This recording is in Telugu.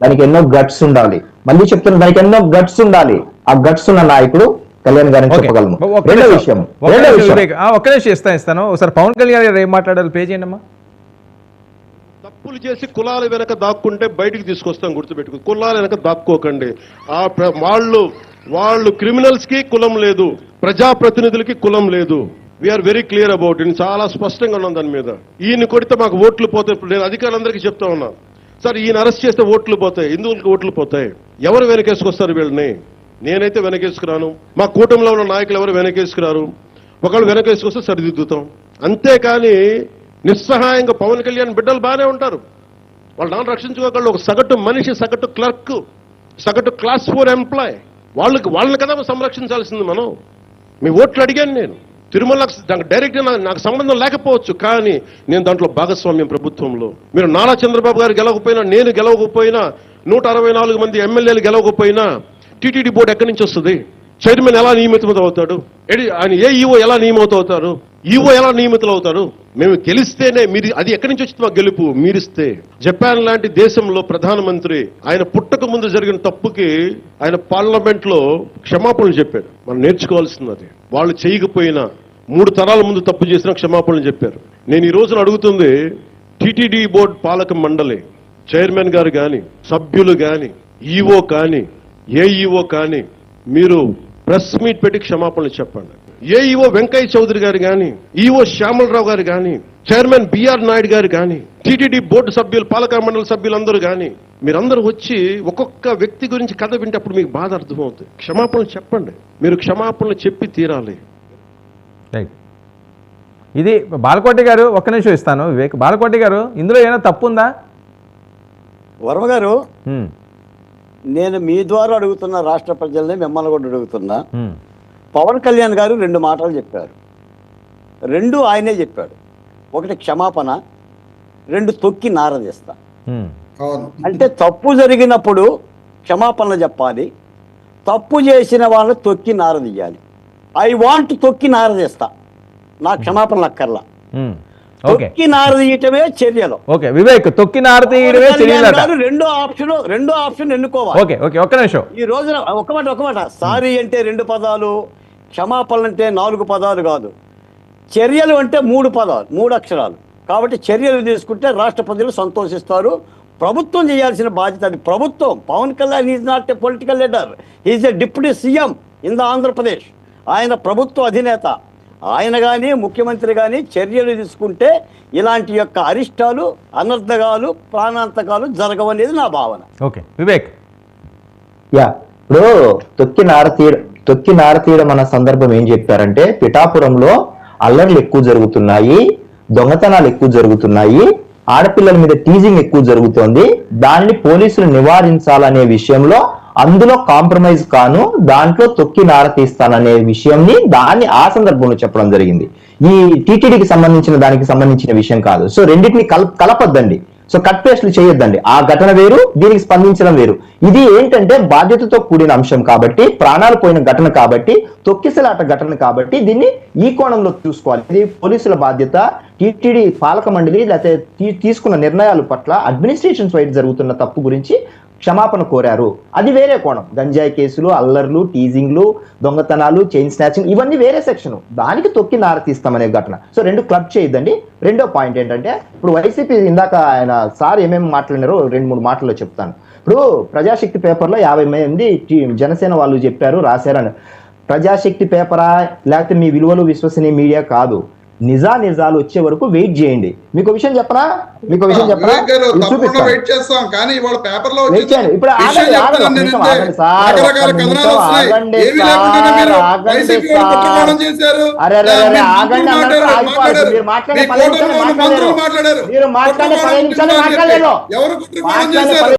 దానికి ఎన్నో గట్స్ ఉండాలి. మళ్ళీ చెప్తున్నా, దానికి ఎన్నో గట్స్ ఉండాలి. ఆ గట్స్ ఉన్న నాయకుడు కళ్యాణ్ గారిని చెప్పగలను. రెండో విషయం ఒక్క నిమిషం ఇస్తాను ఒకసారి పవన్ కళ్యాణ్ గారు ఏం మాట్లాడాలి పే చేయండి అమ్మా. తప్పులు చేసి కులాల వెనక దాక్కుంటే బయటికి తీసుకొస్తాం, గుర్తుపెట్టుకు. కులాల వెనక దాక్కోకండి. వాళ్ళు క్రిమినల్స్ కి కులం లేదు, ప్రజాప్రతినిధులకి కులం లేదు. We are very clear about it. చాలా స్పష్టంగా ఉన్నాం దాని మీద. ఈయన కొడితే మాకు ఓట్లు పోతాయి. నేను అధికారులందరికీ చెప్తా ఉన్నా, సార్ ఈయన అరెస్ట్ చేస్తే ఓట్లు పోతాయి. ఎందుకు ఓట్లు పోతాయి? ఎవరు వెనకేసుకొస్తారు వీళ్ళని? నేనైతే వెనకేసుకురాను, మా కూటమిలో ఉన్న నాయకులు ఎవరు వెనకేసుకురారు. ఒకళ్ళు వెనకేసుకొస్తే సరిదిద్దుతాం, అంతేకాని నిస్సహాయంగా పవన్ కళ్యాణ్ బిడ్డలు బాగానే ఉంటారు, వాళ్ళు నాన్న రక్షించుకోగలరు. ఒక సగటు మనిషి, సగటు క్లర్క్, సగటు క్లాస్ 4 ఎంప్లాయ్, వాళ్ళని కదా సంరక్షించాల్సింది మనం. మీ ఓట్లు అడిగాను నేను. తిరుమల డైరెక్ట్ నాకు సంబంధం లేకపోవచ్చు, కానీ నేను దాంట్లో భాగస్వామ్యం ప్రభుత్వంలో. మీరు నారా చంద్రబాబు గారు గెలవకపోయినా, నేను గెలవకపోయినా, 164 మంది ఎమ్మెల్యేలు గెలవకపోయినా టీటీడీ బోర్డు ఎక్కడి నుంచి వస్తుంది? చైర్మన్ ఎలా నియమితం అవుతాడు? ఆయన ఏ ఈఓ ఎలా నియమితవుతారు? ఈఓ ఎలా నియమితులు అవుతారు? మేము గెలిస్తేనే. మీరు అది ఎక్కడి నుంచి వచ్చింది? మా గెలుపు మీరిస్తే. జపాన్ లాంటి దేశంలో ప్రధానమంత్రి ఆయన పుట్టక ముందు జరిగిన తప్పుకి ఆయన పార్లమెంట్ లో క్షమాపణలు చెప్పాడు. మనం నేర్చుకోవాల్సింది. వాళ్ళు చేయకపోయినా 3 తరాల ముందు తప్పు చేసిన క్షమాపణలు చెప్పారు. నేను ఈ రోజున అడుగుతుంది, టీటీడీ బోర్డు పాలక మండలి చైర్మన్ గారు కానీ, సభ్యులు కానీ, ఈఓ కానీ, ఏఈఓ కానీ, మీరు ప్రెస్ మీట్ పెట్టి క్షమాపణలు చెప్పండి. ఏఈఓ వెంకయ్య చౌదరి గారు కానీ, ఈఓ శ్యామలరావు గారు కానీ, చైర్మన్ బిఆర్ నాయుడు గారు కానీ, టీటీడీ బోర్డు సభ్యులు, పాలక మండలి సభ్యులందరూ కానీ, మీరందరూ వచ్చి ఒక్కొక్క వ్యక్తి గురించి కథ వింటప్పుడు మీకు బాధ అర్థమవుతుంది. క్షమాపణలు చెప్పండి. మీరు క్షమాపణలు చెప్పి తీరాలి. ఇది బాలకోటి గారు. ఒక్క నిమిషం ఇస్తాను వివేక్. బాలకోటి గారు, ఇందులో ఏమైనా తప్పు ఉందా? వర్మ గారు, నేను మీ ద్వారా అడుగుతున్న రాష్ట్ర ప్రజల్ని, మిమ్మల్ని కూడా అడుగుతున్నా. పవన్ కళ్యాణ్ గారు 2 మాటలు చెప్పారు. 2 ఆయనే చెప్పాడు. ఒకటి క్షమాపణ, 2 తొక్కి నారదీస్తా. అంటే తప్పు జరిగినప్పుడు క్షమాపణలు చెప్పాలి, తప్పు చేసిన వాళ్ళని తొక్కి నారదీయాలి. ఐ వాంట్ తొక్కి నారదీస్తా, నా క్షమాపణలు అక్కర్లా. తొక్కి నారదీయటమే చర్యలు. ఓకే వివేక్, తొక్కి నారదీయడమే చర్యలు. రెండో ఆప్షన్ ఎన్నుకోవాలి. ఓకే ఓకే, ఒక్క నిమిషం. ఈ రోజున ఒక మాట, సారీ అంటే 2 పదాలు, క్షమాపణలు అంటే 4 పదాలు కాదు. చర్యలు అంటే 3 పదాలు, 3 అక్షరాలు. కాబట్టి చర్యలు తీసుకుంటే రాష్ట్ర ప్రజలు సంతోషిస్తారు. ప్రభుత్వం చేయాల్సిన బాధ్యత అది. ప్రభుత్వం, Pawan Kalyan is not a political leader, is a deputy CM in the Andhra Pradesh. ఆయన ప్రభుత్వ అధినేత. ఆయన కానీ, ముఖ్యమంత్రి కానీ చర్యలు తీసుకుంటే ఇలాంటి యొక్క అరిష్టాలు, అనర్థకాలు, ప్రాణాంతకాలు జరగవనేది నా భావన. ఓకే వివేక్. ఇప్పుడు తొక్కి నారతీయడం అన్న సందర్భం ఏం చెప్పారంటే, పిఠాపురంలో అల్లర్లు ఎక్కువ జరుగుతున్నాయి, దొంగతనాలు ఎక్కువ జరుగుతున్నాయి, ఆడపిల్లల మీద టీజింగ్ ఎక్కువ జరుగుతోంది, దాన్ని పోలీసులు నివారించాలనే విషయంలో అందులో కాంప్రమైజ్ కాను, దాంట్లో తొక్కి నారతీస్తాననే విషయంని ఆ సందర్భంలో చెప్పడం జరిగింది. ఈ టీటీడీకి సంబంధించిన విషయం కాదు. సో రెండింటిని కలపద్దండి. సో కట్ పేస్ట్లు చేయొద్దండి. ఆ ఘటన వేరు, దీనికి స్పందించడం వేరు. ఇది ఏంటంటే బాధ్యతతో కూడిన అంశం కాబట్టి, ప్రాణాలు పోయిన ఘటన కాబట్టి, తొక్కిసలాట ఘటన కాబట్టి దీన్ని ఈ కోణంలో చూసుకోవాలి. ఇది పోలీసుల బాధ్యత. టీటీడీ పాలక మండలి లేకపోతే తీసుకున్న నిర్ణయాల పట్ల అడ్మినిస్ట్రేషన్ వైడ్ జరుగుతున్న తప్పు గురించి క్షమాపణ కోరారు, అది వేరే కోణం. గంజాయి కేసులు, అల్లర్లు, టీజింగ్లు, దొంగతనాలు, చైన్ స్నాచింగ్, ఇవన్నీ వేరే సెక్షన్. దానికి తొక్కి నారతీస్తామనే ఘటన. సో 2 క్లబ్ చేయొద్దండి. రెండో పాయింట్ ఏంటంటే, ఇప్పుడు వైసీపీ ఇందాక ఆయన సార్ ఏమేమి మాట్లాడినారో 2-3 మాటల్లో చెప్తాను. ఇప్పుడు ప్రజాశక్తి పేపర్లో 50 మంది జనసేన వాళ్ళు చెప్పారు, రాశారని. ప్రజాశక్తి పేపరా లేకపోతే మీ విలువలు విశ్వసనీయ మీడియా కాదు. నిజాలు వచ్చే వరకు వెయిట్ చేయండి. మీకు విషయం చెప్పనా? ఇప్పుడు ఆగండి.